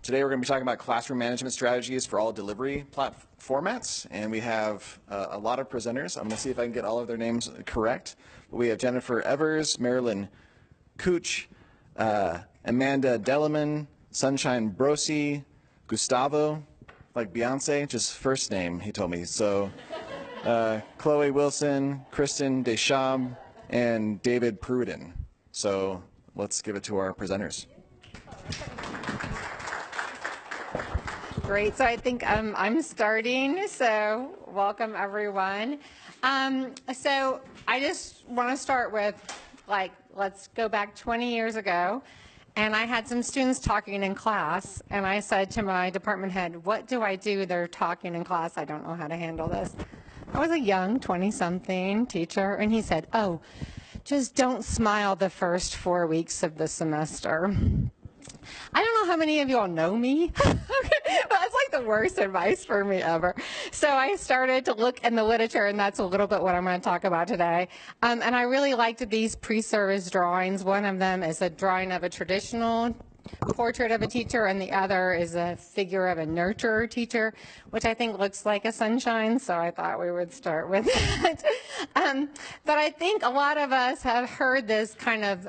Today we're going to be talking about classroom management strategies for all delivery formats, and we have a lot of presenters. I'm going to see if I can get all of their names correct. But we have Jenifer Evers, Marilyn Cuch, Amanda Deliman, Sunshine Brosi, Gustavo, like Beyonce, just first name, he told me. So Chloe Wilson, Krystin, Deschamp, and David Pruden. So let's give it to our presenters. Great. So I think I'm starting. So welcome, everyone. So I just want to start with, like, let's go back 20 years ago. And I had some students talking in class, and I said to my department head, what do I do? They're talking in class. I don't know how to handle this. I was a young 20-something teacher, and he said, oh, just don't smile the first 4 weeks of the semester. I don't know how many of you all know me. That's like the worst advice for me ever. So I started to look in the literature, and that's a little bit what I'm going to talk about today. And I really liked these pre-service drawings. One of them is a drawing of a traditional portrait of a teacher, and the other is a figure of a nurturer teacher, which I think looks like a sunshine, so I thought we would start with that. But I think a lot of us have heard this kind of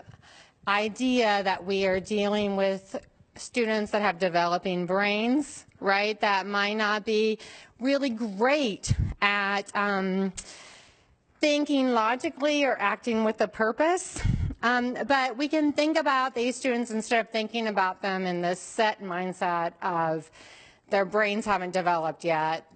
idea that we are dealing with students that have developing brains, right, that might not be really great at thinking logically or acting with a purpose. But we can think about these students instead of thinking about them in this set mindset of their brains haven't developed yet.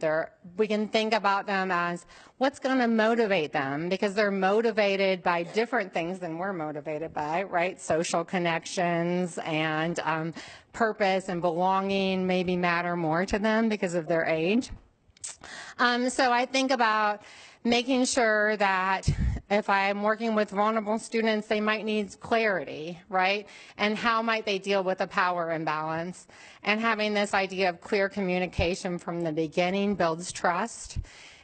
We can think about them as what's going to motivate them, because they're motivated by different things than we're motivated by, right? Social connections and purpose and belonging maybe matter more to them because of their age. So I think about making sure that if I'm working with vulnerable students, they might need clarity, right? And how might they deal with a power imbalance? And having this idea of clear communication from the beginning builds trust.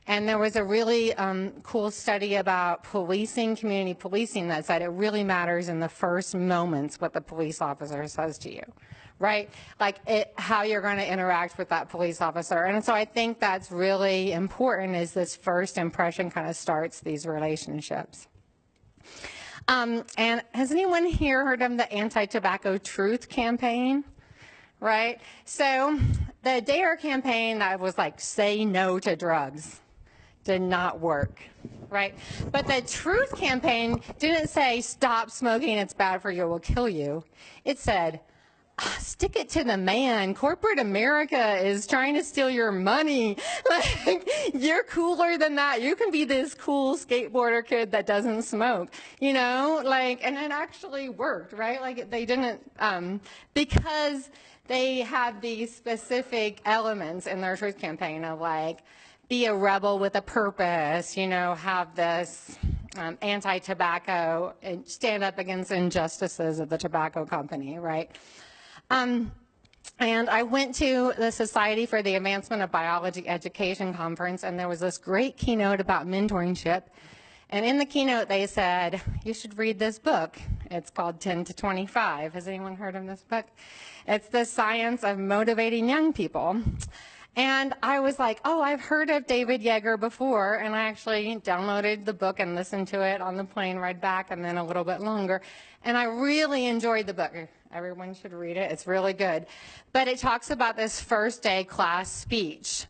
And there was a really cool study about policing, community policing, that said it really matters in the first moments what the police officer says to you, right? Like how you're going to interact with that police officer. And so I think that's really important, is this first impression kind of starts these relationships. And has anyone here heard of the anti-tobacco truth campaign? Right? So the DARE campaign that was like, say no to drugs, did not work, right? But the truth campaign didn't say stop smoking, it's bad for you, it will kill you. It said, stick it to the man. Corporate America is trying to steal your money. Like, you're cooler than that. You can be this cool skateboarder kid that doesn't smoke, you know? Like, and it actually worked, right? Like, they didn't, because they had these specific elements in their truth campaign of, like, be a rebel with a purpose, you know, have this anti-tobacco, and stand up against injustices of the tobacco company, right? And I went to the Society for the Advancement of Biology Education conference, and there was this great keynote about mentorship. And in the keynote, they said, you should read this book. It's called 10 to 25. Has anyone heard of this book? It's the science of motivating young people. And I was like, oh, I've heard of David Yeager before, and I actually downloaded the book and listened to it on the plane ride back, and then a little bit longer. And I really enjoyed the book. Everyone should read it. It's really good. But it talks about this first day class speech,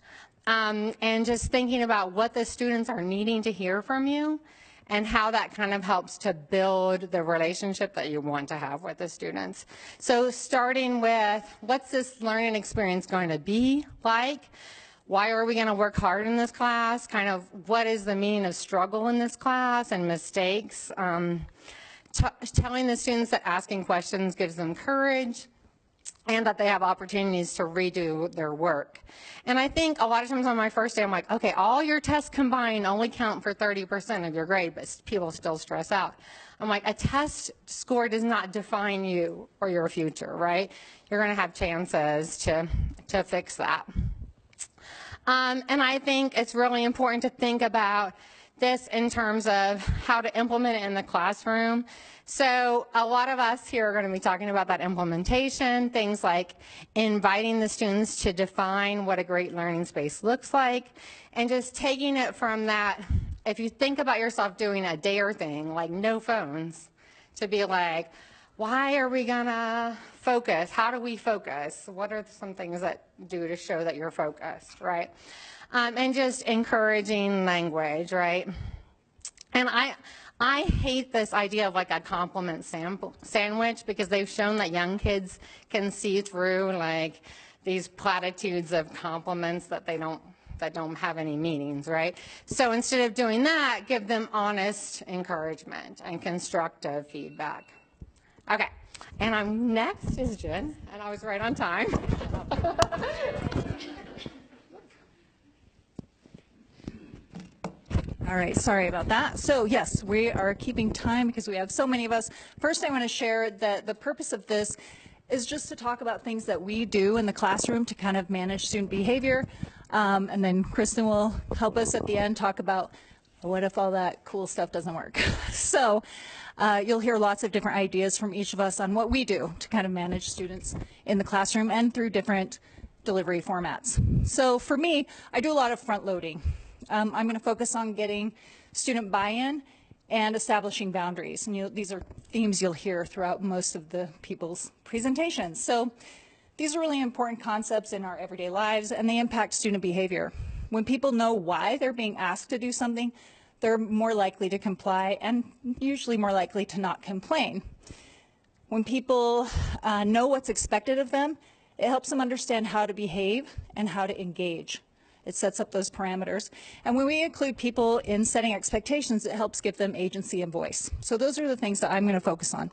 and just thinking about what the students are needing to hear from you, and how that kind of helps to build the relationship that you want to have with the students. So starting with, what's this learning experience going to be like? Why are we going to work hard in this class? Kind of what is the meaning of struggle in this class and mistakes? Telling the students that asking questions gives them courage, and that they have opportunities to redo their work. And I think a lot of times on my first day, I'm like, okay, all your tests combined only count for 30% of your grade, but people still stress out. I'm like, a test score does not define you or your future, right? You're going to have chances to fix that. And I think it's really important to think about this in terms of how to implement it in the classroom. So a lot of us here are going to be talking about that implementation, things like inviting the students to define what a great learning space looks like, and just taking it from that, if you think about yourself doing a dare thing, like no phones, to be like, why are we gonna focus? How do we focus? What are some things that do to show that you're focused, right? And just encouraging language, right? And I hate this idea of like a compliment sandwich, because they've shown that young kids can see through like these platitudes of compliments that don't have any meanings, right? So instead of doing that, give them honest encouragement and constructive feedback. Okay, and next is Jen, and I was right on time. All right, sorry about that. So yes, we are keeping time because we have so many of us. First, I want to share that the purpose of this is just to talk about things that we do in the classroom to kind of manage student behavior. And then Krystin will help us at the end talk about what if all that cool stuff doesn't work. So you'll hear lots of different ideas from each of us on what we do to kind of manage students in the classroom and through different delivery formats. So for me, I do a lot of front loading. I'm going to focus on getting student buy-in and establishing boundaries. And these are themes you'll hear throughout most of the people's presentations. So these are really important concepts in our everyday lives, and they impact student behavior. When people know why they're being asked to do something, they're more likely to comply and usually more likely to not complain. When people know what's expected of them, it helps them understand how to behave and how to engage. It sets up those parameters. And when we include people in setting expectations, it helps give them agency and voice. So those are the things that I'm going to focus on.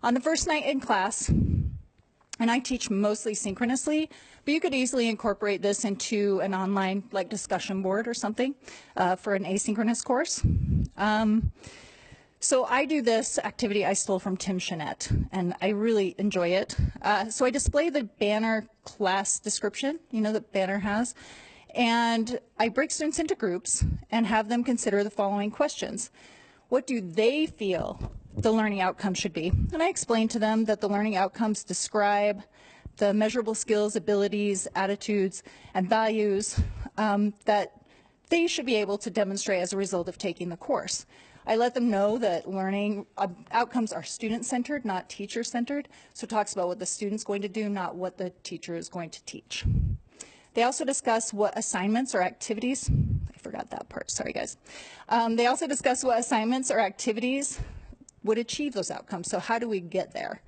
On the first night in class, and I teach mostly synchronously, but you could easily incorporate this into an online like discussion board or something for an asynchronous course. So I do this activity I stole from Tim Chenette, and I really enjoy it. So I display the Banner class description, that Banner has, and I break students into groups and have them consider the following questions. What do they feel the learning outcome should be? And I explain to them that the learning outcomes describe the measurable skills, abilities, attitudes, and values that they should be able to demonstrate as a result of taking the course. I let them know that learning outcomes are student-centered, not teacher-centered. So it talks about what the student's going to do, not what the teacher is going to teach. They also discuss what assignments or activities, I forgot that part, sorry guys. They also discuss what assignments or activities would achieve those outcomes. So how do we get there?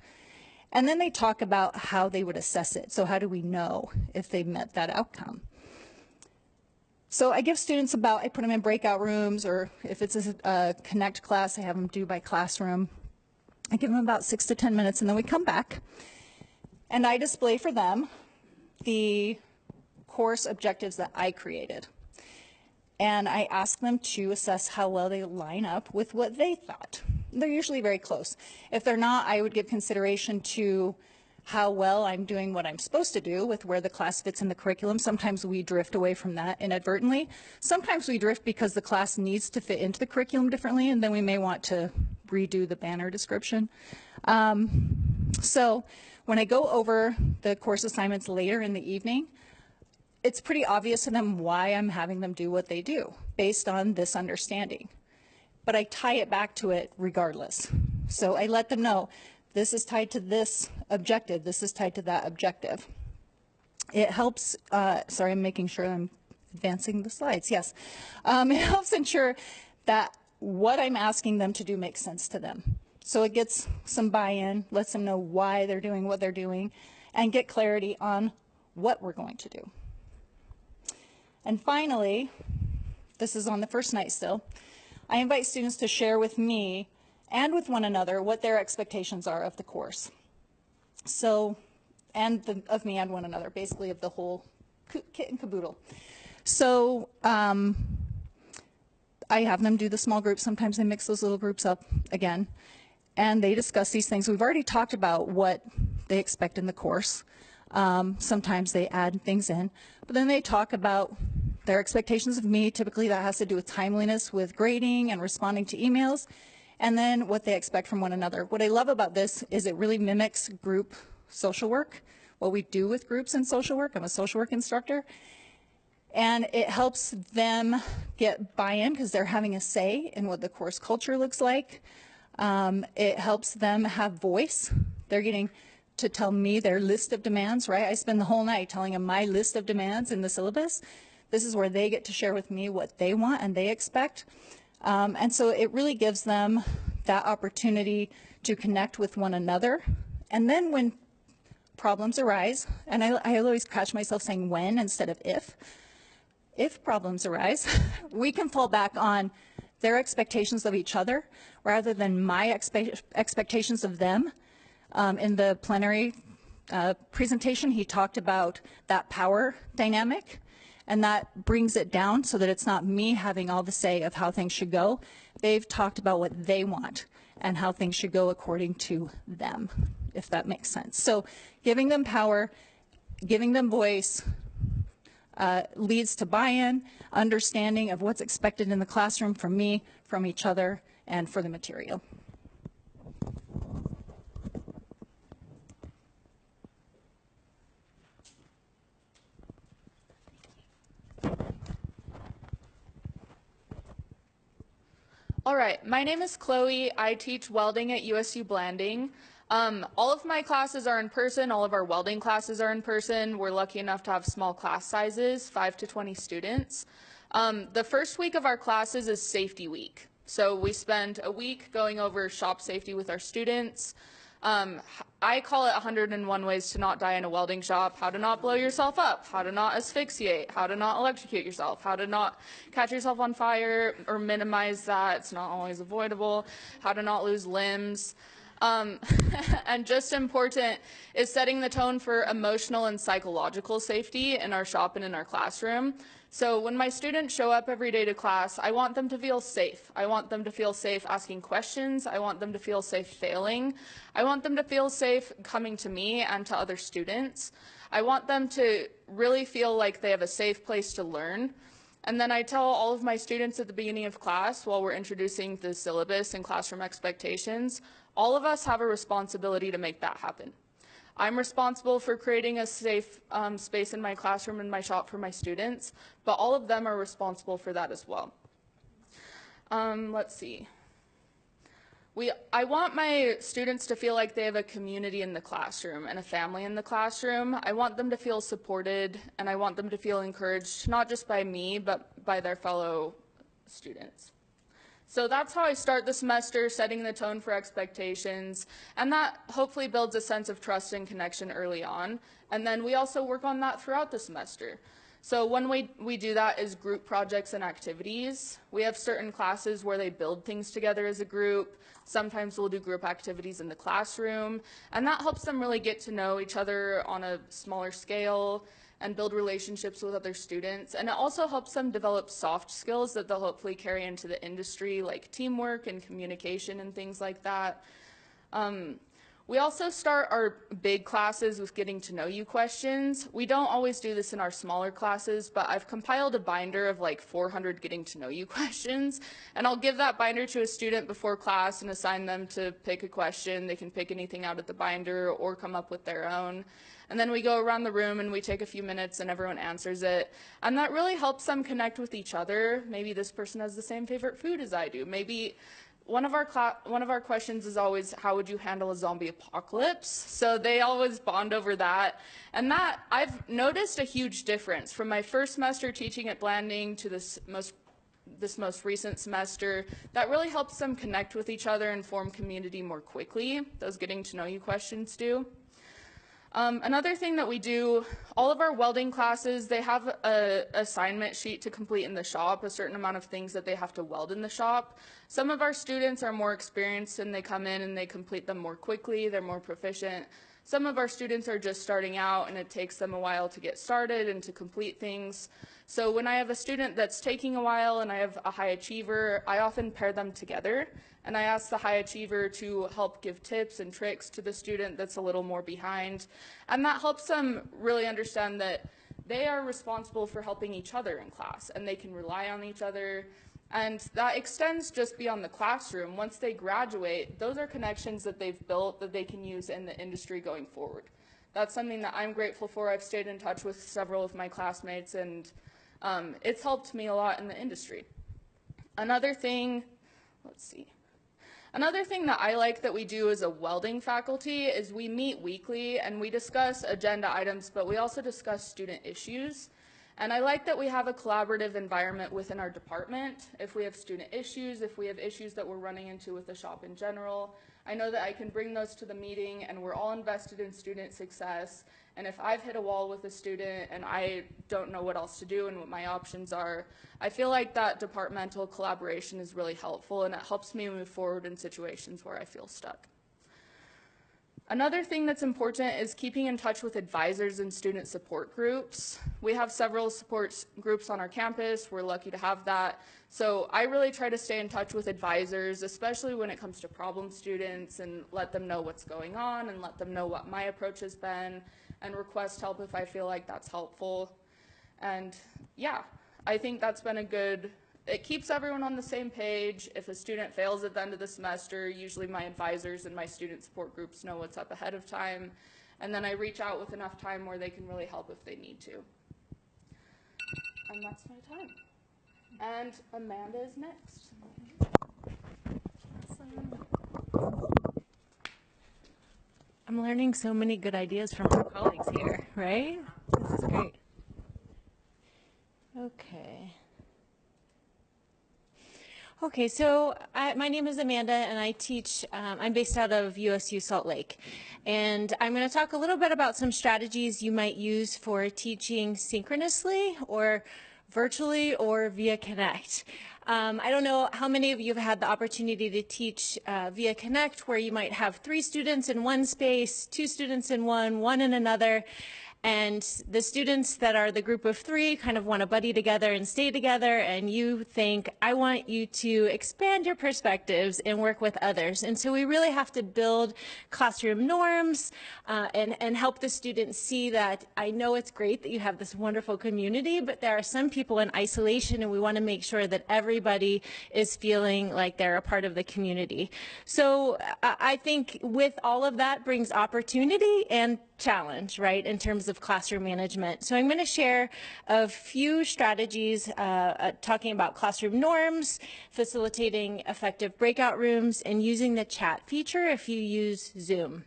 And then they talk about how they would assess it. So how do we know if they met that outcome? So I give students I put them in breakout rooms, or if it's a Connect class, I have them do by classroom. I give them about 6 to 10 minutes, and then we come back. And I display for them the course objectives that I created. And I ask them to assess how well they line up with what they thought. They're usually very close. If they're not, I would give consideration to how well I'm doing what I'm supposed to do with where the class fits in the curriculum. Sometimes we drift away from that inadvertently. Sometimes we drift because the class needs to fit into the curriculum differently, and then we may want to redo the Banner description. So when I go over the course assignments later in the evening, it's pretty obvious to them why I'm having them do what they do based on this understanding. But I tie it back to it regardless. So I let them know this is tied to this objective, this is tied to that objective. It helps, sorry, I'm making sure I'm advancing the slides, yes. It helps ensure that what I'm asking them to do makes sense to them. So it gets some buy-in, lets them know why they're doing what they're doing, and get clarity on what we're going to do. And finally, this is on the first night still, I invite students to share with me and with one another what their expectations are of the course. So, of me and one another, basically of the whole kit and caboodle. So I have them do the small groups. Sometimes they mix those little groups up again, and they discuss these things. We've already talked about what they expect in the course. Sometimes they add things in, but then they talk about Their expectations of me, typically that has to do with timeliness with grading and responding to emails, and then what they expect from one another. What I love about this is it really mimics group social work, what we do with groups in social work. I'm a social work instructor. And it helps them get buy-in because they're having a say in what the course culture looks like. It helps them have voice. They're getting to tell me their list of demands, right? I spend the whole night telling them my list of demands in the syllabus. This is where they get to share with me what they want and they expect. And so it really gives them that opportunity to connect with one another. And then when problems arise, and I always catch myself saying when instead of if problems arise, we can fall back on their expectations of each other rather than my expectations of them. In the plenary presentation, he talked about that power dynamic, and that brings it down so that it's not me having all the say of how things should go. They've talked about what they want and how things should go according to them, if that makes sense. So giving them power, giving them voice, leads to buy-in, understanding of what's expected in the classroom from me, from each other, and for the material. All right, my name is Chloe. I teach welding at USU Blanding. All of my classes are in person. All of our welding classes are in person. We're lucky enough to have small class sizes, 5 to 20 students. The first week of our classes is safety week. So we spend a week going over shop safety with our students. I call it 101 ways to not die in a welding shop, how to not blow yourself up, how to not asphyxiate, how to not electrocute yourself, how to not catch yourself on fire or minimize that, it's not always avoidable, how to not lose limbs. And just important is setting the tone for emotional and psychological safety in our shop and in our classroom. So when my students show up every day to class, I want them to feel safe. I want them to feel safe asking questions. I want them to feel safe failing. I want them to feel safe coming to me and to other students. I want them to really feel like they have a safe place to learn. And then I tell all of my students at the beginning of class, while we're introducing the syllabus and classroom expectations, all of us have a responsibility to make that happen. I'm responsible for creating a safe space in my classroom and my shop for my students, but all of them are responsible for that as well. Let's see. I want my students to feel like they have a community in the classroom and a family in the classroom. I want them to feel supported, and I want them to feel encouraged, not just by me, but by their fellow students. So that's how I start the semester, setting the tone for expectations, and that hopefully builds a sense of trust and connection early on. And then we also work on that throughout the semester. So one way we do that is group projects and activities. We have certain classes where they build things together as a group. Sometimes we'll do group activities in the classroom, and that helps them really get to know each other on a smaller scale and build relationships with other students. And it also helps them develop soft skills that they'll hopefully carry into the industry, like teamwork and communication and things like that. We also start our big classes with getting to know you questions. We don't always do this in our smaller classes, but I've compiled a binder of like 400 getting to know you questions, and I'll give that binder to a student before class and assign them to pick a question. They can pick anything out of the binder or come up with their own. And then we go around the room and we take a few minutes and everyone answers it. And that really helps them connect with each other. Maybe this person has the same favorite food as I do. Maybe one of our questions is always, how would you handle a zombie apocalypse? So they always bond over that. And that, I've noticed a huge difference from my first semester teaching at Blanding to this most recent semester. That really helps them connect with each other and form community more quickly. Those getting to know you questions do. Another thing that we do, all of our welding classes, they have an assignment sheet to complete in the shop, a certain amount of things that they have to weld in the shop. Some of our students are more experienced and they come in and they complete them more quickly, they're more proficient. Some of our students are just starting out and it takes them a while to get started and to complete things. So when I have a student that's taking a while and I have a high achiever, I often pair them together. And I ask the high achiever to help give tips and tricks to the student that's a little more behind. And that helps them really understand that they are responsible for helping each other in class, and they can rely on each other. And that extends just beyond the classroom. Once they graduate, those are connections that they've built that they can use in the industry going forward. That's something that I'm grateful for. I've stayed in touch with several of my classmates, and it's helped me a lot in the industry. Another thing that I like that we do as a welding faculty is we meet weekly and we discuss agenda items, but we also discuss student issues. And I like that we have a collaborative environment within our department. If we have student issues, if we have issues that we're running into with the shop in general, I know that I can bring those to the meeting, and we're all invested in student success. And if I've hit a wall with a student and I don't know what else to do and what my options are, I feel like that departmental collaboration is really helpful, and it helps me move forward in situations where I feel stuck. Another thing that's important is keeping in touch with advisors and student support groups. We have several support groups on our campus. We're lucky to have that. So I really try to stay in touch with advisors, especially when it comes to problem students, and let them know what's going on and let them know what my approach has been, and request help if I feel like that's helpful. And yeah, I think that's been a good, it keeps everyone on the same page. If a student fails at the end of the semester, usually my advisors and my student support groups know what's up ahead of time. And then I reach out with enough time where they can really help if they need to. And that's my time. And Amanda is next. I'm learning so many good ideas from our colleagues here, right? This is great. Okay, so my name is Amanda, and I teach, I'm based out of USU Salt Lake. And I'm going to talk a little bit about some strategies you might use for teaching synchronously or virtually or via Connect. I don't know how many of you have had the opportunity to teach via Connect, where you might have 3 students in one space, 2 students in one in another. And the students that are the group of 3 kind of want to buddy together and stay together, and you think, I want you to expand your perspectives and work with others. And so we really have to build classroom norms and help the students see that I know it's great that you have this wonderful community, but there are some people in isolation, and we want to make sure that everybody is feeling like they're a part of the community. So I think with all of that brings opportunity and challenge, right, in terms of classroom management. So I'm going to share a few strategies talking about classroom norms, facilitating effective breakout rooms, and using the chat feature if you use Zoom.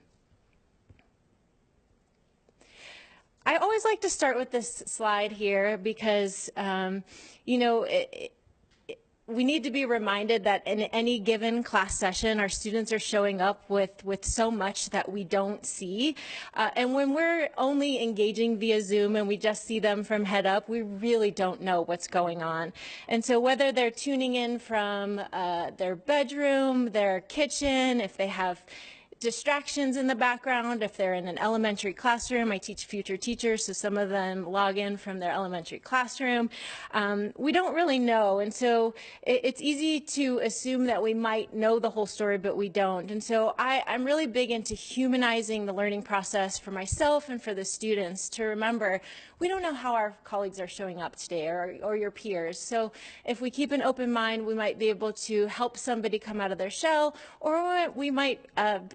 I always like to start with this slide here because, you know, we need to be reminded that in any given class session, our students are showing up with so much that we don't see. And when we're only engaging via Zoom and we just see them from head up, we really don't know what's going on. And so whether they're tuning in from their bedroom, their kitchen, if they have distractions in the background, if they're in an elementary classroom, I teach future teachers, so some of them log in from their elementary classroom. We don't really know, and so it's easy to assume that we might know the whole story, but we don't. And so I'm really big into humanizing the learning process for myself and for the students to remember we don't know how our colleagues are showing up today or your peers. So if we keep an open mind, we might be able to help somebody come out of their shell, or we might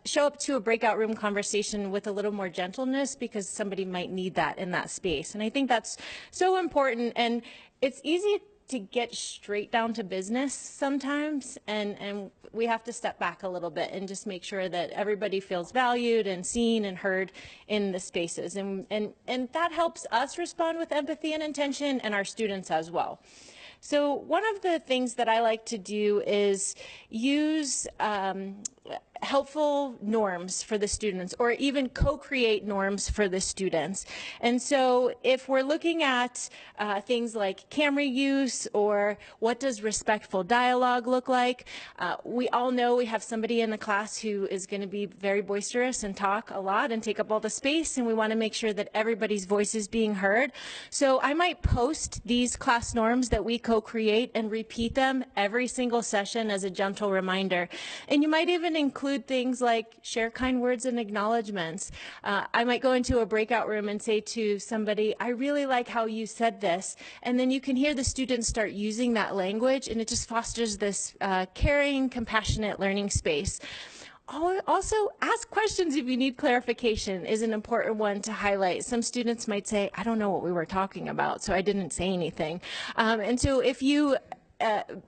show up to a breakout room conversation with a little more gentleness because somebody might need that in that space. And I think that's so important. And it's easy to get straight down to business sometimes, and we have to step back a little bit and just make sure that everybody feels valued and seen and heard in the spaces. And that helps us respond with empathy and intention, and our students as well. So one of the things that I like to do is use helpful norms for the students, or even co-create norms for the students. And so if we're looking at things like camera use, or what does respectful dialogue look like, we all know we have somebody in the class who is going to be very boisterous and talk a lot and take up all the space, and we want to make sure that everybody's voice is being heard. So I might post these class norms that we co-create and repeat them every single session as a gentle reminder. And you might even include include things like share kind words and acknowledgments. I might go into a breakout room and say to somebody, I really like how you said this. And then you can hear the students start using that language, and it just fosters this caring, compassionate learning space. Also, ask questions if you need clarification is an important one to highlight. Some students might say, I don't know what we were talking about, so I didn't say anything. And so if you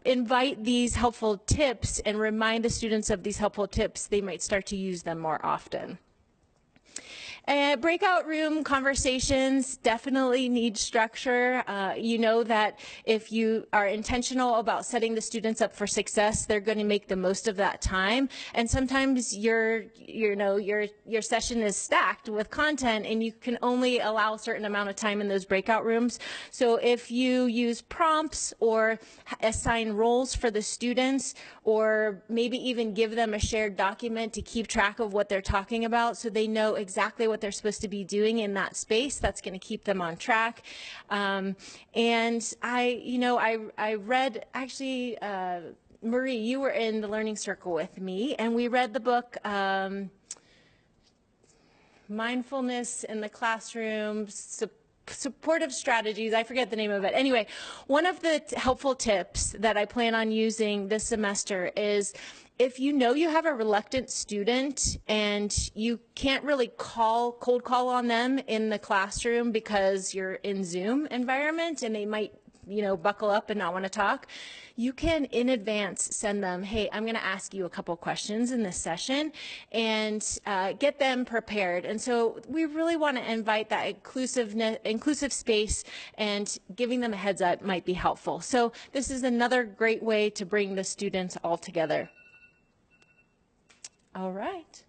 invite these helpful tips and remind the students of these helpful tips, they might start to use them more often. Breakout room conversations definitely need structure. You know that if you are intentional about setting the students up for success, they're going to make the most of that time. And sometimes your session is stacked with content, and you can only allow a certain amount of time in those breakout rooms. So if you use prompts or assign roles for the students, or maybe even give them a shared document to keep track of what they're talking about, so they know exactly what they're supposed to be doing in that space, that's going to keep them on track. And I read, actually, Marie, you were in the Learning Circle with me, and we read the book Mindfulness in the Classroom, Supportive Strategies, I forget the name of it. Anyway, one of the helpful tips that I plan on using this semester is, if you know you have a reluctant student and you can't really cold call on them in the classroom because you're in Zoom environment and they might, buckle up and not want to talk, you can in advance send them, hey, I'm going to ask you a couple questions in this session, and get them prepared. And so we really want to invite that inclusive space, and giving them a heads up might be helpful. So this is another great way to bring the students all together. All right,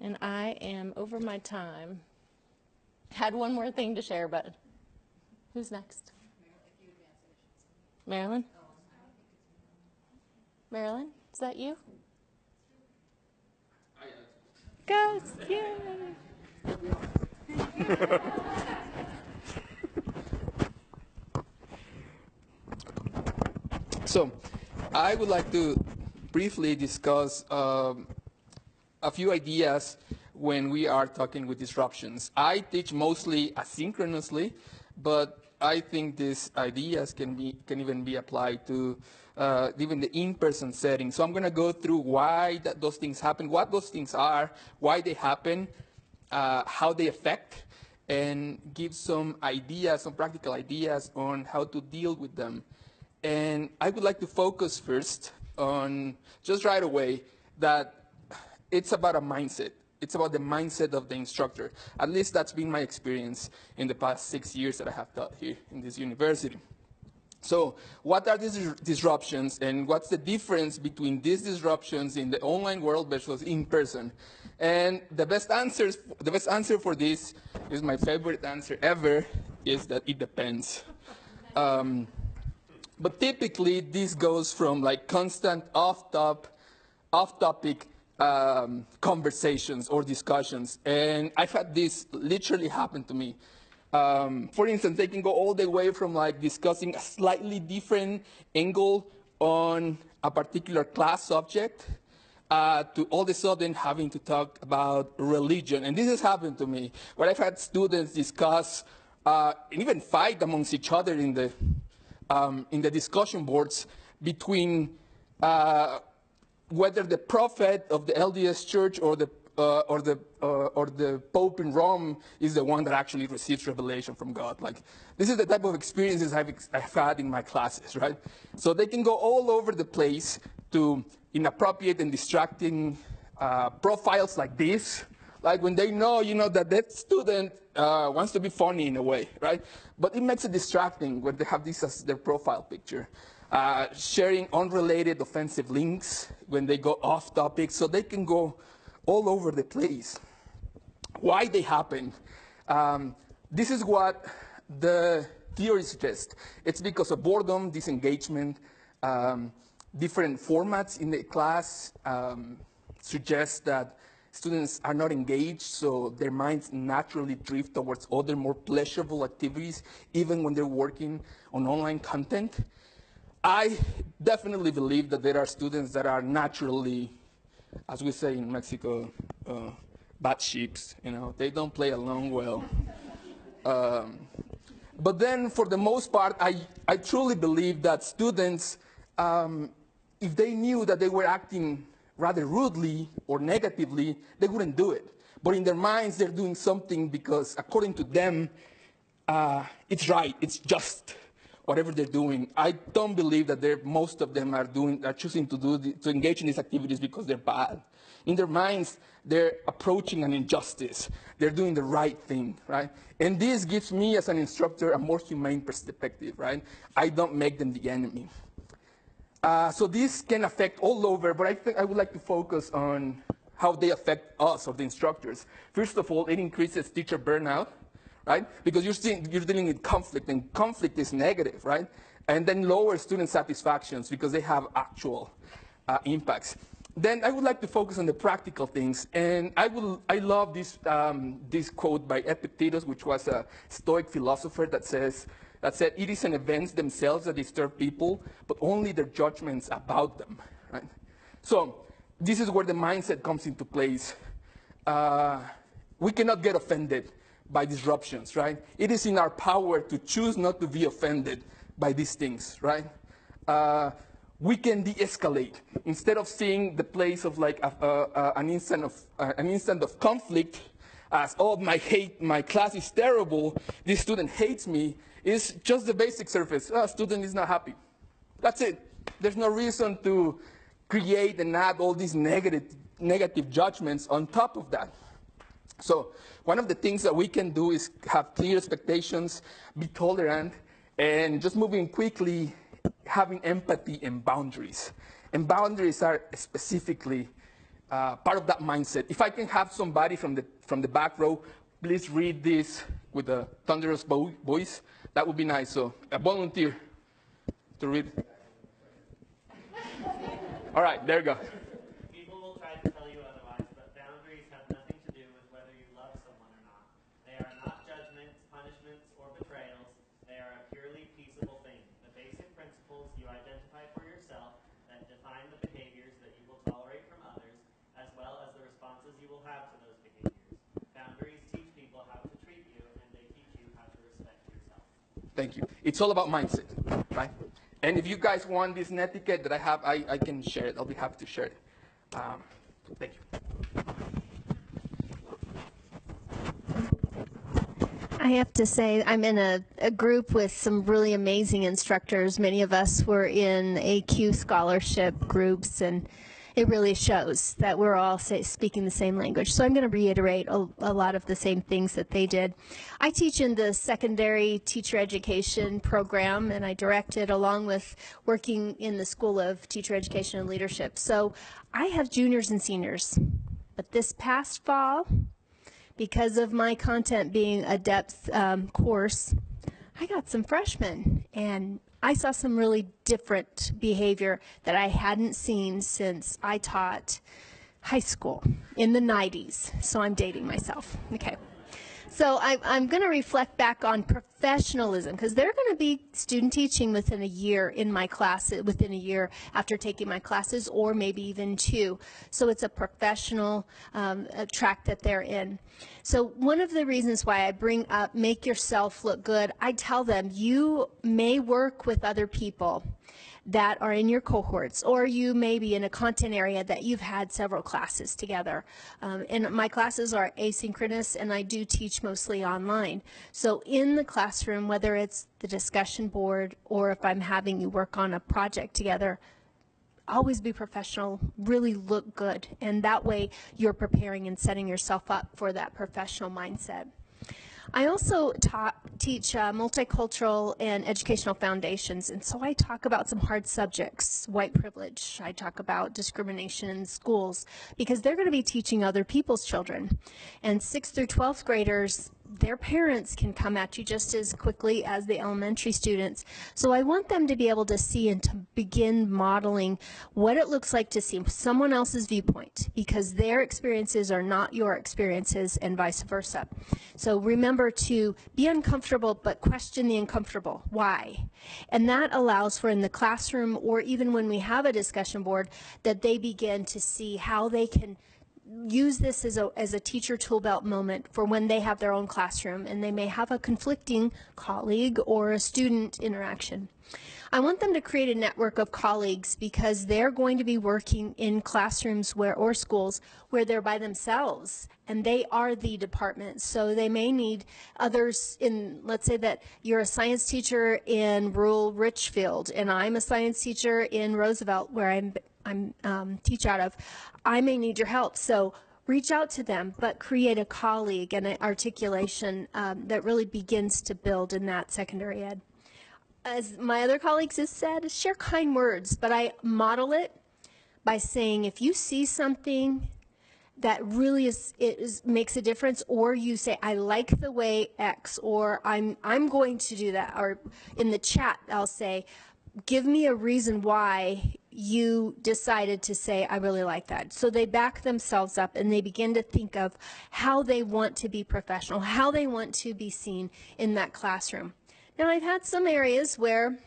and I am over my time. Had one more thing to share, but who's next? Marilyn? Marilyn, is that you? Gus, yay! So, I would like to briefly discuss a few ideas when we are talking with disruptions. I teach mostly asynchronously, but I think these ideas can even be applied to even the in-person setting. So I'm going to go through why those things happen, what those things are, why they happen, how they affect, and give some ideas, some practical ideas on how to deal with them. And I would like to focus first on, just right away, that it's about a mindset. It's about the mindset of the instructor. At least that's been my experience in the past 6 years that I have taught here in this university. So what are these disruptions, and what's the difference between these disruptions in the online world versus in person? And the best answer for this is my favorite answer ever, is that it depends. But typically, this goes from like constant off-topic conversations or discussions. And I've had this literally happen to me. For instance, they can go all the way from like discussing a slightly different angle on a particular class subject to all of a sudden having to talk about religion. And this has happened to me, where I've had students discuss and even fight amongst each other in the discussion boards between whether the prophet of the LDS Church or the Pope in Rome is the one that actually receives revelation from God. Like, this is the type of experiences I've had in my classes, right? So they can go all over the place to inappropriate and distracting profiles like this. Like when they know, that student wants to be funny in a way, right? But it makes it distracting when they have this as their profile picture. Sharing unrelated offensive links when they go off topic, so they can go all over the place. Why they happen? This is what the theory suggests. It's because of boredom, disengagement, different formats in the class suggest that students are not engaged, so their minds naturally drift towards other more pleasurable activities, even when they're working on online content. I definitely believe that there are students that are naturally as we say in Mexico, bad sheeps, they don't play along well. But then for the most part, I truly believe that students, if they knew that they were acting rather rudely or negatively, they wouldn't do it. But in their minds, they're doing something because according to them, it's right, it's just, whatever they're doing. I don't believe that most of them are choosing to engage in these activities because they're bad. In their minds, they're approaching an injustice. They're doing the right thing, right? And this gives me, as an instructor, a more humane perspective, right? I don't make them the enemy. So this can affect all over, but I think I would like to focus on how they affect us, or the instructors. First of all, it increases teacher burnout, right? Because you're dealing with conflict, and conflict is negative, right? And then lowers student satisfactions because they have actual impacts. Then I would like to focus on the practical things, and I love this quote by Epictetus, which was a Stoic philosopher that said, "It isn't events themselves that disturb people, but only their judgments about them." Right? So this is where the mindset comes into place. We cannot get offended by disruptions, right? It is in our power to choose not to be offended by these things, right? We can de-escalate. Instead of seeing the place of like an instant of conflict as, oh, my class is terrible, this student hates me, is just the basic surface. Student is not happy. That's it. There's no reason to create and add all these negative judgments on top of that. So one of the things that we can do is have clear expectations, be tolerant, and just moving quickly, having empathy and boundaries. And boundaries are specifically part of that mindset. If I can have somebody from the back row, please read this with a thunderous voice, that would be nice. So a volunteer to read. All right, there you go. People will try to tell you otherwise, but boundaries have nothing to do with whether you love someone or not. They are not judgments, punishments, or betrayals. They are a purely peaceable thing. The basic principles you identify for yourself that define the behaviors that you will tolerate from others, as well as the responses you will have to those behaviors. Boundaries teach people how to treat you, and they teach you how to respect yourself. Thank you. It's all about mindset, right? And if you guys want this netiquette that I have, I can share it. I'll be happy to share it. Thank you. I have to say, I'm in a group with some really amazing instructors. Many of us were in AQ scholarship groups, and it really shows that we're all speaking the same language. So I'm going to reiterate a lot of the same things that they did. I teach in the secondary teacher education program, and I direct it along with working in the School of Teacher Education and Leadership. So I have juniors and seniors. But this past fall, because of my content being a depth course, I got some freshmen, and I saw some really different behavior that I hadn't seen since I taught high school in the 90s. So I'm dating myself. Okay. So I'm going to reflect back on professionalism, because they're going to be student teaching within a year in my class, within a year after taking my classes, or maybe even 2. So it's a professional track that they're in. So one of the reasons why I bring up make yourself look good, I tell them you may work with other people that are in your cohorts, or you may be in a content area that you've had several classes together. And my classes are asynchronous, and I do teach mostly online. So in the classroom, whether it's the discussion board or if I'm having you work on a project together, always be professional, really look good, and that way you're preparing and setting yourself up for that professional mindset. I also teach multicultural and educational foundations, and so I talk about some hard subjects, white privilege. I talk about discrimination in schools, because they're going to be teaching other people's children. And 6th through 12th graders, their parents can come at you just as quickly as the elementary students. So I want them to be able to see and to begin modeling what it looks like to see someone else's viewpoint, because their experiences are not your experiences and vice versa. So remember to be uncomfortable, but question the uncomfortable. Why? And that allows for in the classroom, or even when we have a discussion board, that they begin to see how they can use this as a teacher tool belt moment for when they have their own classroom and they may have a conflicting colleague or a student interaction. I want them to create a network of colleagues, because they're going to be working in classrooms or schools where they're by themselves and they are the department. So they may need others in, let's say that you're a science teacher in rural Richfield and I'm a science teacher in Roosevelt, where I'm teach out of. I may need your help. So reach out to them, but create a colleague and an articulation that really begins to build in that secondary ed. As my other colleagues have said, share kind words, but I model it by saying, if you see something that really makes a difference, or you say, I like the way X, or I'm going to do that, or in the chat I'll say, give me a reason why you decided to say, I really like that. So they back themselves up and they begin to think of how they want to be professional, how they want to be seen in that classroom. Now, I've had some areas where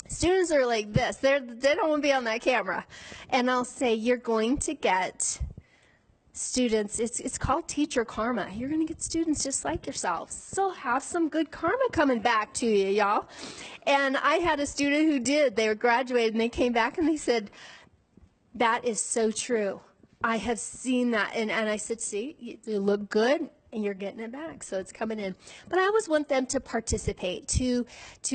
students are like this. They don't want to be on that camera. And I'll say, you're going to get students, it's called teacher karma. You're going to get students just like yourselves. So have some good karma coming back to you, y'all. And I had a student who did. They were graduated and they came back and they said, that is so true. I have seen that. And I said, see, you look good and you're getting it back. So it's coming in. But I always want them to participate, to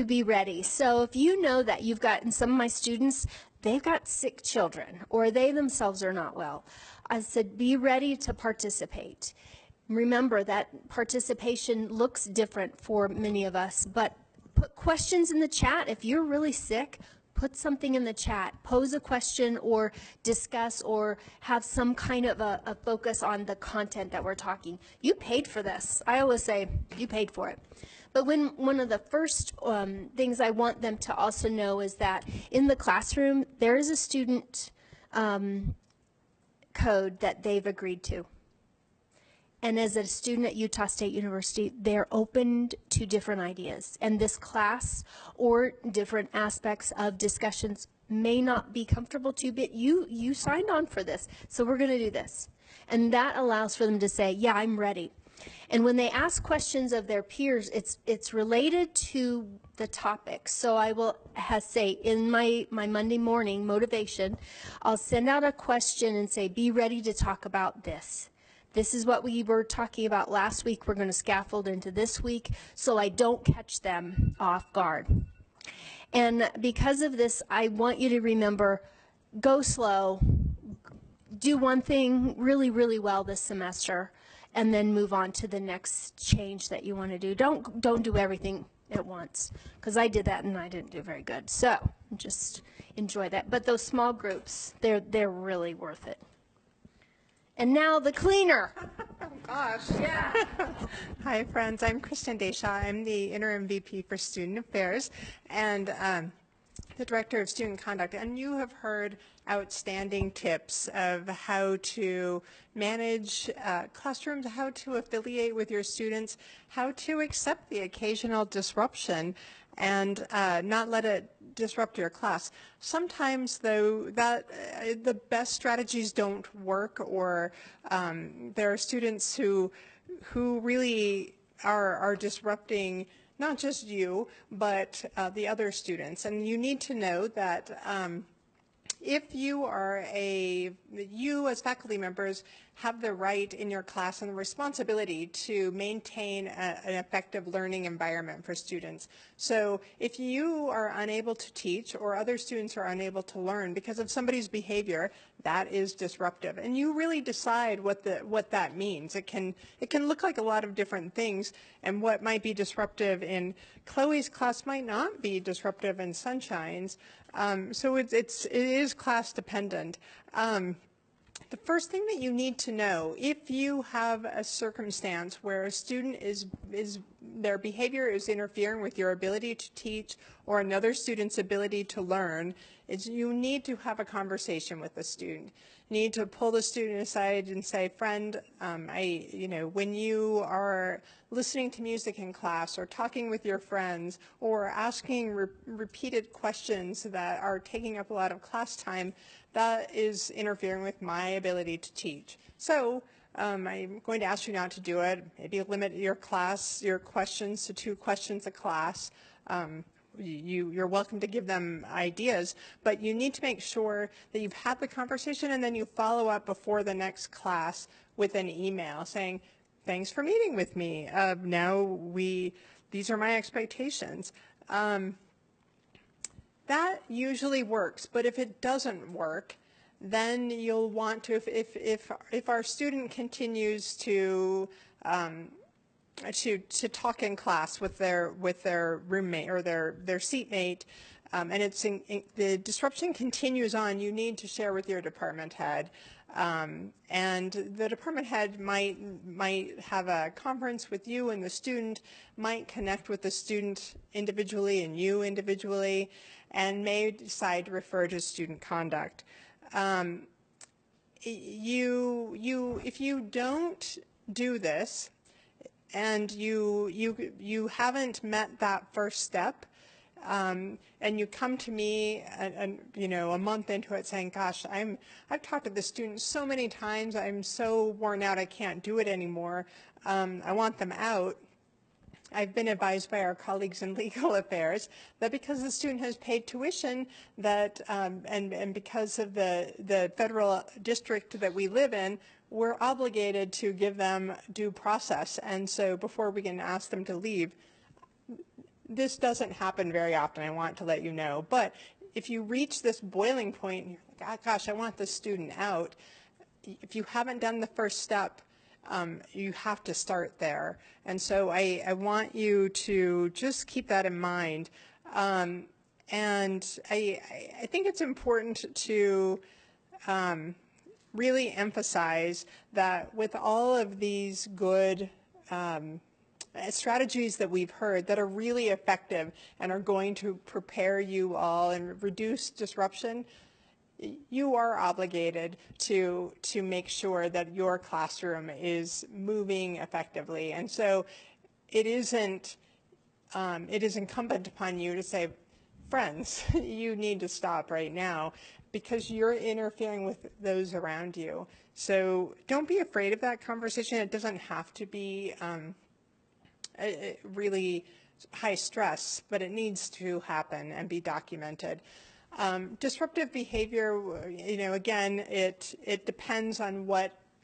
be ready. So if you know that you've got, and some of my students, they've got sick children or they themselves are not well, I said, be ready to participate. Remember that participation looks different for many of us, but put questions in the chat. If you're really sick, put something in the chat, pose a question or discuss or have some kind of a focus on the content that we're talking. You paid for this. I always say you paid for it. But one of the first things I want them to also know is that in the classroom, there is a student code that they've agreed to. And as a student at Utah State University, they're open to different ideas. And this class or different aspects of discussions may not be comfortable to you, but you signed on for this, so we're going to do this. And that allows for them to say, yeah, I'm ready. And when they ask questions of their peers, it's related to the topic. So I will say in my Monday morning motivation, I'll send out a question and say, be ready to talk about this. This is what we were talking about last week. We're going to scaffold into this week so I don't catch them off guard. And because of this, I want you to remember, go slow, do one thing really, really well this semester, and then move on to the next change that you want to do. Don't do everything at once, because I did that and I didn't do very good. So just enjoy that. But those small groups, they're really worth it. And now the cleaner. Oh gosh. Yeah. Hi friends, I'm Krystin Deschamp. I'm the interim VP for Student Affairs and the Director of Student Conduct. And you have heard outstanding tips of how to manage classrooms, how to affiliate with your students, how to accept the occasional disruption and not let it disrupt your class. Sometimes, though, the best strategies don't work, or there are students who really are disrupting not just you, but the other students. And you need to know that if you as faculty members have the right in your class and the responsibility to maintain an effective learning environment for students. So if you are unable to teach or other students are unable to learn because of somebody's behavior, that is disruptive. And you really decide what that means. It can look like a lot of different things, and what might be disruptive in Chloe's class might not be disruptive in Sunshine's. So it is class dependent. The first thing that you need to know, if you have a circumstance where a student their behavior is interfering with your ability to teach or another student's ability to learn, is you need to have a conversation with the student. You need to pull the student aside and say, friend, when you are listening to music in class or talking with your friends or asking repeated questions that are taking up a lot of class time, that is interfering with my ability to teach. So I'm going to ask you not to do it. Maybe limit your questions to 2 questions a class. You're welcome to give them ideas, but you need to make sure that you've had the conversation and then you follow up before the next class with an email saying, thanks for meeting with me. These are my expectations. That usually works, but if it doesn't work, then you'll want to, if our student continues to talk in class with their roommate or their seatmate, and the disruption continues on, you need to share with your department head. And the department head might have a conference with you, and the student might connect with the student individually and you individually, and may decide to refer to student conduct. If you don't do this, and you haven't met that first step, and you come to me a month into it saying, gosh, I've talked to the students so many times, I'm so worn out I can't do it anymore, I want them out. I've been advised by our colleagues in legal affairs that because the student has paid tuition, that and because of the federal district that we live in, we're obligated to give them due process. And so before we can ask them to leave, this doesn't happen very often, I want to let you know. But if you reach this boiling point, and you're like, gosh, I want this student out, if you haven't done the first step, you have to start there. And so I want you to just keep that in mind. And I think it's important to really emphasize that with all of these good strategies that we've heard that are really effective and are going to prepare you all and reduce disruption, you are obligated to make sure that your classroom is moving effectively. And so it is incumbent upon you to say, friends, you need to stop right now because you're interfering with those around you. So don't be afraid of that conversation. It doesn't have to be really high stress, but it needs to happen and be documented. Disruptive behavior, again, it depends on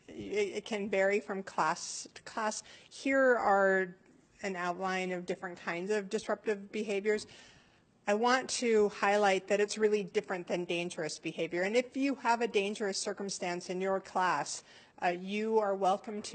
it can vary from class to class. Here are an outline of different kinds of disruptive behaviors. I want to highlight that it's really different than dangerous behavior. And if you have a dangerous circumstance in your class, you are welcome to